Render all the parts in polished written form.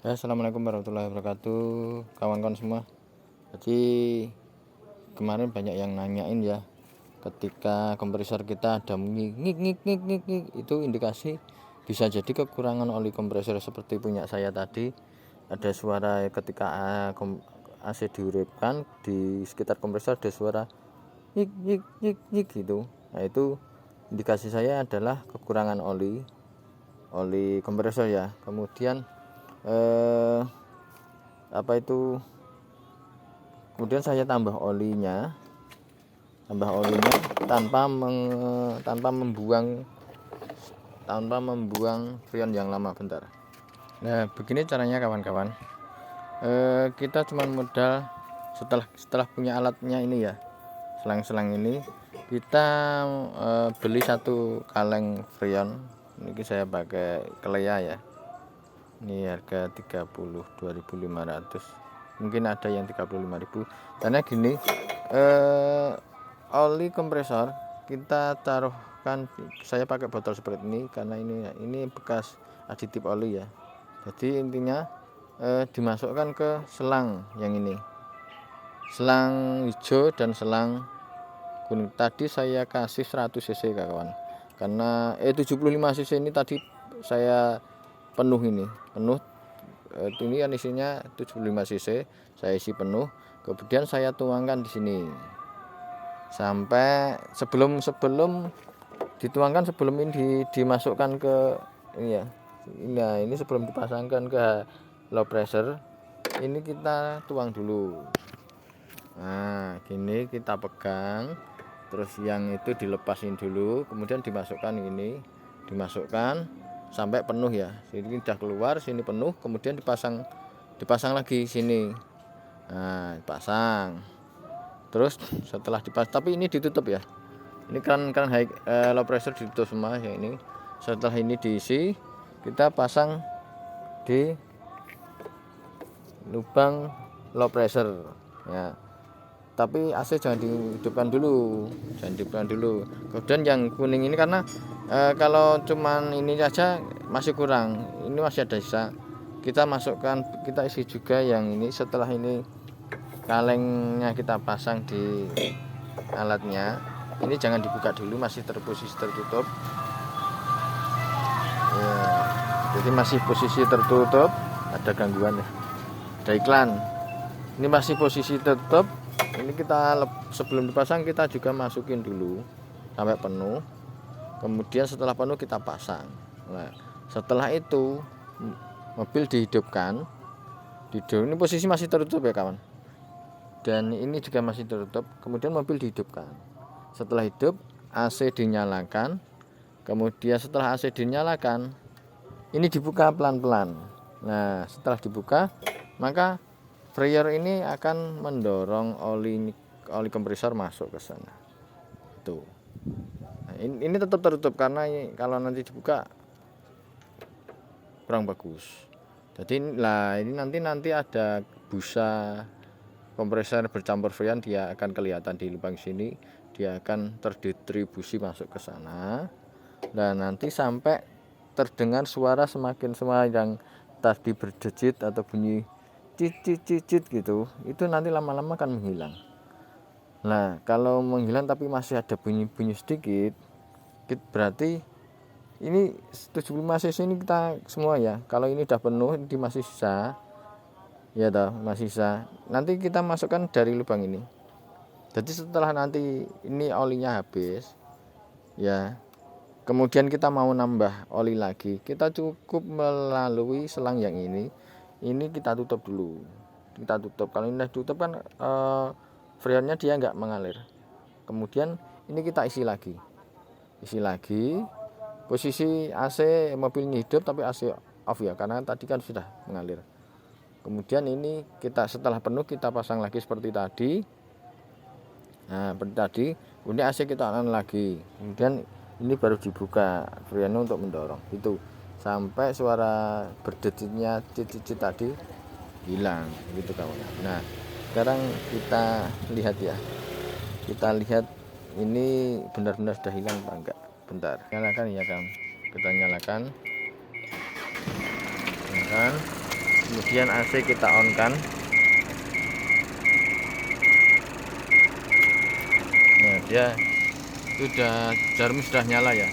Ya, assalamualaikum warahmatullahi wabarakatuh, kawan-kawan semua. Jadi kemarin banyak yang nanyain ya, ketika kompresor kita ada ngik ngik ngik ngik ngik ngik, itu indikasi bisa jadi kekurangan oli kompresor seperti punya saya tadi. Ada suara ketika AC diurutkan di sekitar kompresor, ada suara ngik ngik ngik ngik gitu. Nah, itu indikasi saya adalah kekurangan oli kompresor ya. Kemudian kemudian saya tambah olinya tanpa membuang freon yang lama. Bentar. Nah, begini caranya kawan-kawan. Kita cuma modal setelah punya alatnya ini ya, selang-selang ini kita beli satu kaleng freon. Ini saya pakai Klea ya. Ini harga 32.500, mungkin ada yang 35.000. Karena gini, oli kompresor kita taruhkan, saya pakai botol seperti ini karena ini bekas aditif oli ya. Jadi intinya dimasukkan ke selang yang ini, selang hijau dan selang kuning. Tadi saya kasih 100 cc kawan, karena 75 cc ini tadi saya penuh ini kan isinya 75 cc, saya isi penuh, kemudian saya tuangkan di sini sampai sebelum dituangkan, sebelum ini dimasukkan ke ini ya. Nah, ini sebelum dipasangkan ke low pressure, ini kita tuang dulu. Nah, gini kita pegang, terus yang itu dilepasin dulu, kemudian dimasukkan sampai penuh ya. Sini udah keluar, sini penuh, kemudian dipasang lagi sini. Nah, dipasang. Terus setelah dipasang, tapi ini ditutup ya. Ini kan low pressure ditutup semua ya ini. Setelah ini diisi, kita pasang di lubang low pressure ya. Tapi AC jangan dihidupkan dulu. Kemudian yang kuning ini karena kalau cuman ini saja masih kurang, ini masih ada sisa, kita masukkan, kita isi juga yang ini. Setelah ini kalengnya kita pasang di alatnya, ini jangan dibuka dulu, masih posisi tertutup ya. Jadi masih posisi tertutup, ada gangguan ya, ada iklan. Ini masih posisi tertutup. Ini kita sebelum dipasang kita juga masukin dulu sampai penuh, kemudian setelah penuh kita pasang. Nah, setelah itu mobil dihidupkan. Ini posisi masih tertutup ya kawan, dan ini juga masih tertutup. Kemudian mobil dihidupkan. Setelah hidup, AC dinyalakan. Kemudian setelah AC dinyalakan, ini dibuka pelan-pelan. Nah, setelah dibuka, maka fryer ini akan mendorong oli kompresor masuk ke sana. Tuh. Nah, ini tetap tertutup karena kalau nanti dibuka kurang bagus. Jadi ini nanti ada busa kompresor bercampur freon, dia akan kelihatan di lubang sini, dia akan terdistribusi masuk ke sana. Dan nanti sampai terdengar suara semakin yang tadi berdecit atau bunyi cicit gitu, itu nanti lama-lama akan menghilang. Nah, kalau menghilang tapi masih ada bunyi sedikit, berarti ini 75 cc ini kita semua ya. Kalau ini udah penuh, ini masih sisa ya, masih sisa. Nanti kita masukkan dari lubang ini. Jadi setelah nanti ini olinya habis ya, kemudian kita mau nambah oli lagi, kita cukup melalui selang yang ini kita tutup dulu. Kalau ini tutup kan freonnya dia nggak mengalir. Kemudian ini kita isi lagi. Posisi AC mobil ini hidup tapi AC off ya, karena tadi kan sudah mengalir. Kemudian ini kita setelah penuh kita pasang lagi seperti tadi. Nah, seperti tadi, ini AC kita on lagi. Kemudian ini baru dibuka freonnya untuk mendorong. Itu sampai suara berdecitnya cicit tadi hilang gitu kawan. Nah, sekarang kita lihat ya. Kita lihat ini benar-benar sudah hilang apa enggak. Bentar. Nyalakan ya, kawan. Kita nyalakan. Kemudian AC kita on kan. Nah, dia sudah jarum sudah nyala ya.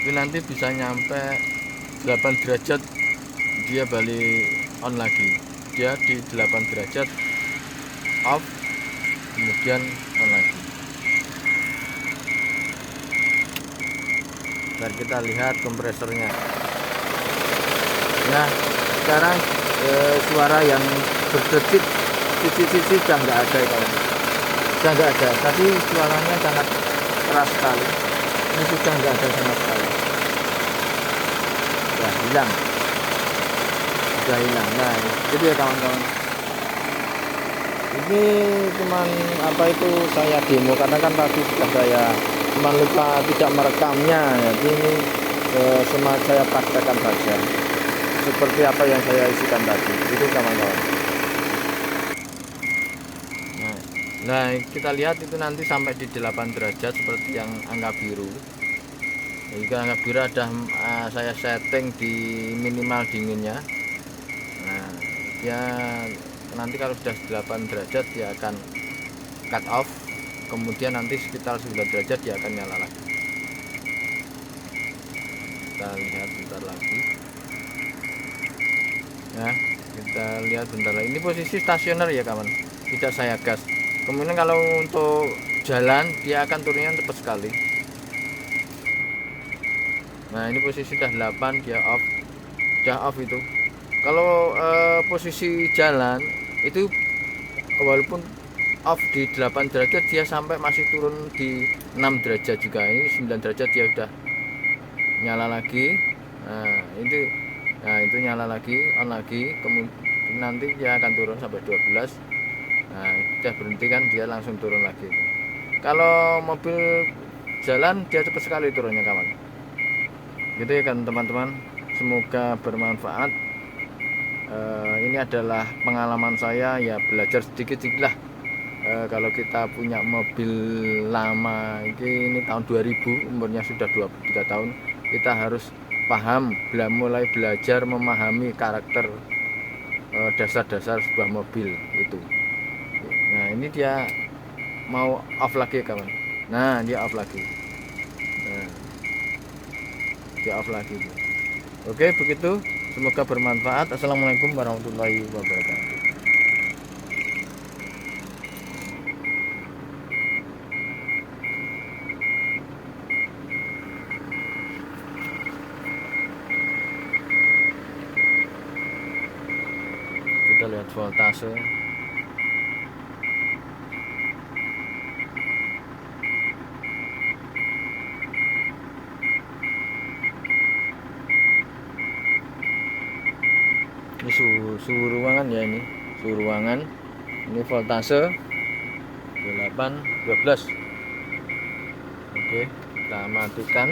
Itu nanti bisa nyampe 8 derajat dia balik on lagi. Dia di 8 derajat off, kemudian on lagi. Dan kita lihat kompresornya. Nah, sekarang suara yang berdecit cici sudah nggak ada ya kawan. Sudah nggak ada. Tadi suaranya sangat keras sekali. Ini sudah nggak ada sama sekali. Sudah hilang. Sudah hilang. Nah, jadi ya kawan-kawan. Ini cuman apa itu saya demo karena kan tadi sudah saya cuman lupa tidak merekamnya. Jadi ini cuma saya praktekkan saja. Seperti apa yang saya isikan tadi. Itu kawan-kawan. Nah, kita lihat itu nanti sampai di 8 derajat seperti yang angka biru. Jika angka biru ada saya setting di minimal dinginnya. Nah, dia nanti kalau sudah 8 derajat dia akan cut off, kemudian nanti sekitar 9 derajat dia akan nyala lagi. Kita lihat bentar lagi. Nah, kita lihat bentar lagi. Ini posisi stasioner ya kawan, tidak saya gas. Kemudian kalau untuk jalan dia akan turunnya cepat sekali. Nah, ini posisi sudah 8 dia off, sudah off itu. Kalau posisi jalan itu walaupun off di 8 derajat dia sampai masih turun di 6 derajat juga. Ini 9 derajat dia sudah nyala lagi. Nah itu nyala lagi, on lagi, kemudian nanti dia akan turun sampai 12. Nah, sudah berhenti kan dia langsung turun lagi. Kalau mobil jalan dia cepat sekali turunnya kawan. Gitu ya kan teman-teman. Semoga bermanfaat. Ini adalah pengalaman saya ya, belajar sedikit-sedikit lah. Kalau kita punya mobil lama ini tahun 2000, umurnya sudah 23 tahun, kita harus paham, mulai belajar memahami karakter dasar-dasar sebuah mobil itu. Nah, ini dia mau off lagi kawan. Nah, dia off lagi. Nah, dia off lagi. Oke, begitu. Semoga bermanfaat. Assalamualaikum warahmatullahi wabarakatuh. Kita lihat voltase. Ini suhu ruangan ya, ini suhu ruangan. Ini voltase 8 12. Oke, kita matikan.